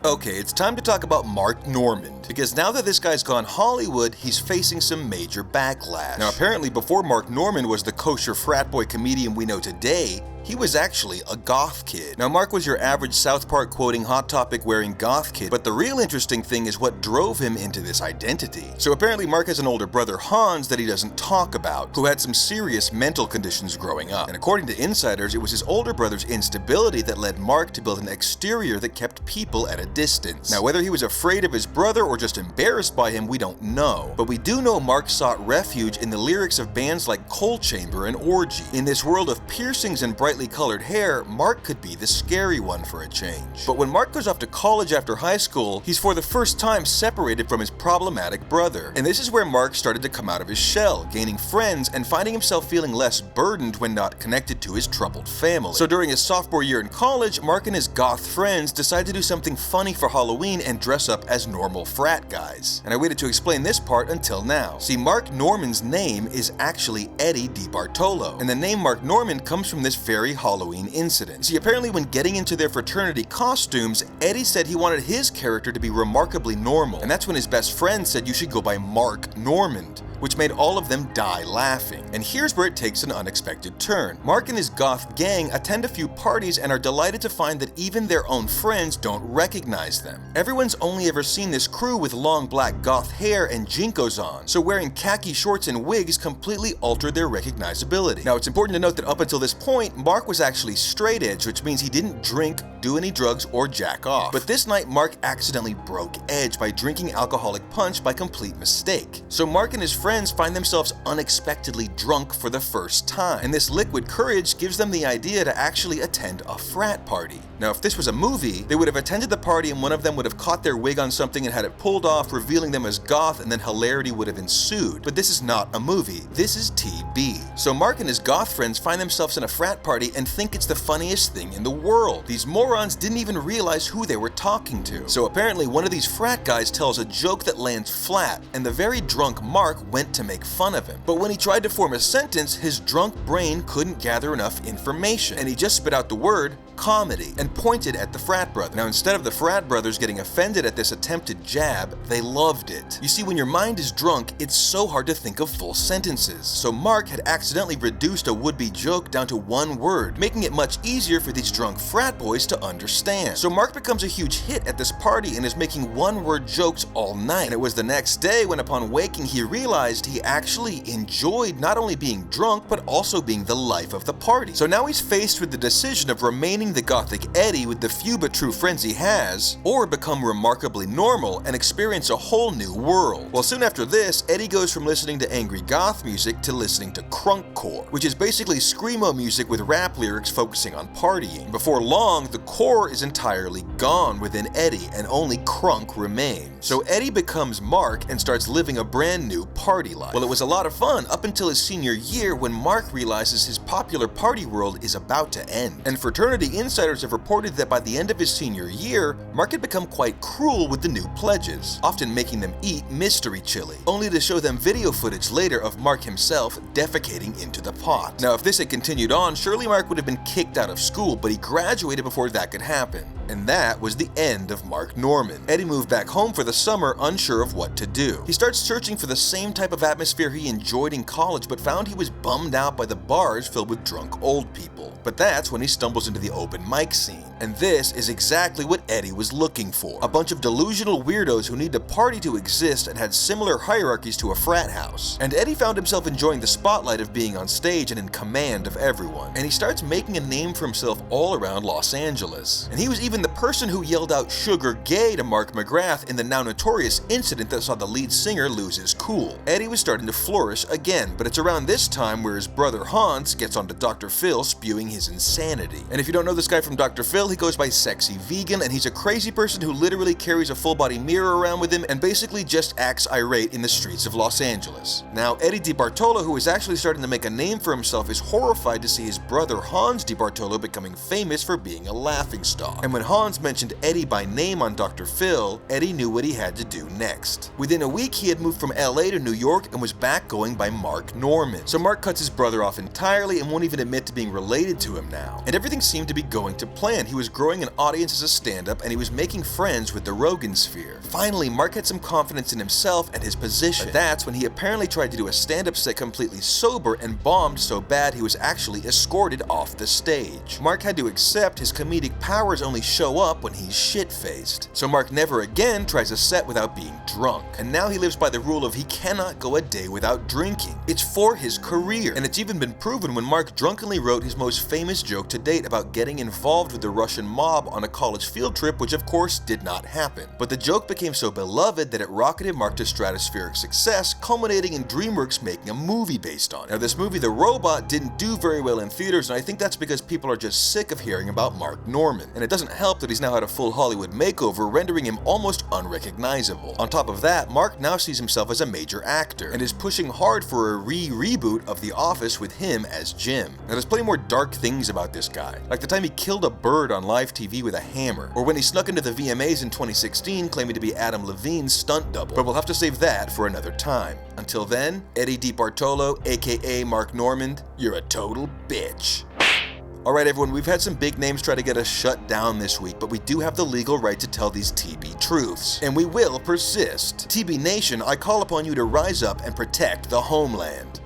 Okay, it's time to talk about Mark Normand, because now that this guy's gone Hollywood, he's facing some major backlash. Now apparently before Mark Normand was the kosher frat boy comedian we know today, he was actually a goth kid. Now Mark was your average South Park quoting Hot Topic wearing goth kid, but the real interesting thing is what drove him into this identity. So apparently Mark has an older brother, Hans, that he doesn't talk about, who had some serious mental conditions growing up. And according to insiders, it was his older brother's instability that led Mark to build an exterior that kept people at a distance. Now whether he was afraid of his brother or just embarrassed by him, we don't know. But we do know Mark sought refuge in the lyrics of bands like Coal Chamber and Orgy. In this world of piercings and brightly colored hair, Mark could be the scary one for a change. But when Mark goes off to college after high school, he's for the first time separated from his problematic brother. And this is where Mark started to come out of his shell, gaining friends and finding himself feeling less burdened when not connected to his troubled family. So during his sophomore year in college, Mark and his goth friends decided to do something funny for Halloween and dress up as normal frat guys. And I waited to explain this part until now. See, Mark Normand's name is actually Eddie DiBartolo, and the name Mark Normand comes from this very Halloween incident. See, apparently when getting into their fraternity costumes, Eddie said he wanted his character to be remarkably normal, and that's when his best friend said you should go by Mark Normand, which made all of them die laughing. And here's where it takes an unexpected turn. Mark and his goth gang attend a few parties and are delighted to find that even their own friends don't recognize them. Everyone's only ever seen this crew with long black goth hair and jinkos on, so wearing khaki shorts and wigs completely altered their recognizability. Now it's important to note that up until this point, Mark was actually straight edge, which means he didn't drink, do any drugs, or jack off. But this night, Mark accidentally broke edge by drinking alcoholic punch by complete mistake. So Mark and his friends find themselves unexpectedly drunk for the first time, and this liquid courage gives them the idea to actually attend a frat party. Now if this was a movie, they would have attended the party and one of them would have caught their wig on something and had it pulled off, revealing them as goth, and then hilarity would have ensued. But this is not a movie, this is TB. So Mark and his goth friends find themselves in a frat party and think it's the funniest thing in the world. These morons didn't even realize who they were talking to. So apparently one of these frat guys tells a joke that lands flat, and the very drunk Mark went to make fun of him. But when he tried to form a sentence, his drunk brain couldn't gather enough information, and he just spit out the word comedy and pointed at the frat brother. Now instead of the frat brothers getting offended at this attempted jab, they loved it. You see, when your mind is drunk, it's so hard to think of full sentences. So Mark had accidentally reduced a would-be joke down to one word, making it much easier for these drunk frat boys to understand. So Mark becomes a huge hit at this party and is making one-word jokes all night. And it was the next day when, upon waking, he realized he actually enjoyed not only being drunk, but also being the life of the party. So now he's faced with the decision of remaining the gothic Eddie with the few but true friends he has, or become remarkably normal and experience a whole new world. Well, soon after this, Eddie goes from listening to angry goth music to listening to crunkcore, which is basically screamo music with rap lyrics focusing on partying. Before long, the core is entirely gone within Eddie and only crunk remains. So Eddie becomes Mark and starts living a brand new party life. Well, it was a lot of fun up until his senior year when Mark realizes his popular party world is about to end. And fraternity insiders have reported that by the end of his senior year, Mark had become quite cruel with the new pledges, often making them eat mystery chili, only to show them video footage later of Mark himself defecating into the pot. Now if this had continued on, surely Mark would have been kicked out of school, but he graduated before that could happen. And that was the end of Mark Normand. Eddie moved back home for the summer, unsure of what to do. He starts searching for the same type of atmosphere he enjoyed in college, but found he was bummed out by the bars filled with drunk old people. But that's when he stumbles into the open mic scene. And this is exactly what Eddie was looking for. A bunch of delusional weirdos who need to party to exist and had similar hierarchies to a frat house. And Eddie found himself enjoying the spotlight of being on stage and in command of everyone. And he starts making a name for himself all around Los Angeles. And he was even the person who yelled out "Sugar Gay" to Mark McGrath in the now notorious incident that saw the lead singer lose his cool. Eddie was starting to flourish again, but it's around this time where his brother Hans gets onto Dr. Phil spewing his insanity. And if you don't know this guy from Dr. Phil, he goes by Sexy Vegan, and he's a crazy person who literally carries a full-body mirror around with him and basically just acts irate in the streets of Los Angeles. Now, Eddie DiBartolo, who is actually starting to make a name for himself, is horrified to see his brother Hans DiBartolo becoming famous for being a laughingstock. And when Hans mentioned Eddie by name on Dr. Phil, Eddie knew what he had to do next. Within a week, he had moved from LA to New York and was back going by Mark Norman. So Mark cuts his brother off entirely and won't even admit to being related to him now. And everything seemed to be going to plan. He was growing an audience as a stand-up and he was making friends with the Rogan sphere. Finally, Mark had some confidence in himself and his position. But that's when he apparently tried to do a stand-up set completely sober and bombed so bad he was actually escorted off the stage. Mark had to accept his comedic powers only show up when he's shit-faced. So Mark never again tries a set without being drunk. And now he lives by the rule of he cannot go a day without drinking. It's for his career. And it's even been proven when Mark drunkenly wrote his most famous joke to date about getting involved with the Russian mob on a college field trip, which of course did not happen. But the joke became so beloved that it rocketed Mark to stratospheric success, culminating in DreamWorks making a movie based on it. Now this movie, The Robot, didn't do very well in theaters, and I think that's because people are just sick of hearing about Mark Norman. And it doesn't help that he's now had a full Hollywood makeover, rendering him almost unrecognizable. On top of that, Mark now sees himself as a major actor, and is pushing hard for a reboot of The Office with him as Jim. Now there's plenty more dark things about this guy, like the time he killed a bird on live TV with a hammer, or when he snuck into the VMAs in 2016 claiming to be Adam Levine's stunt double. But we'll have to save that for another time. Until then, Eddie DiBartolo, aka Mark Norman, you're a total bitch. Alright everyone, we've had some big names try to get us shut down this week, but we do have the legal right to tell these TB truths, and we will persist. TB Nation, I call upon you to rise up and protect the homeland.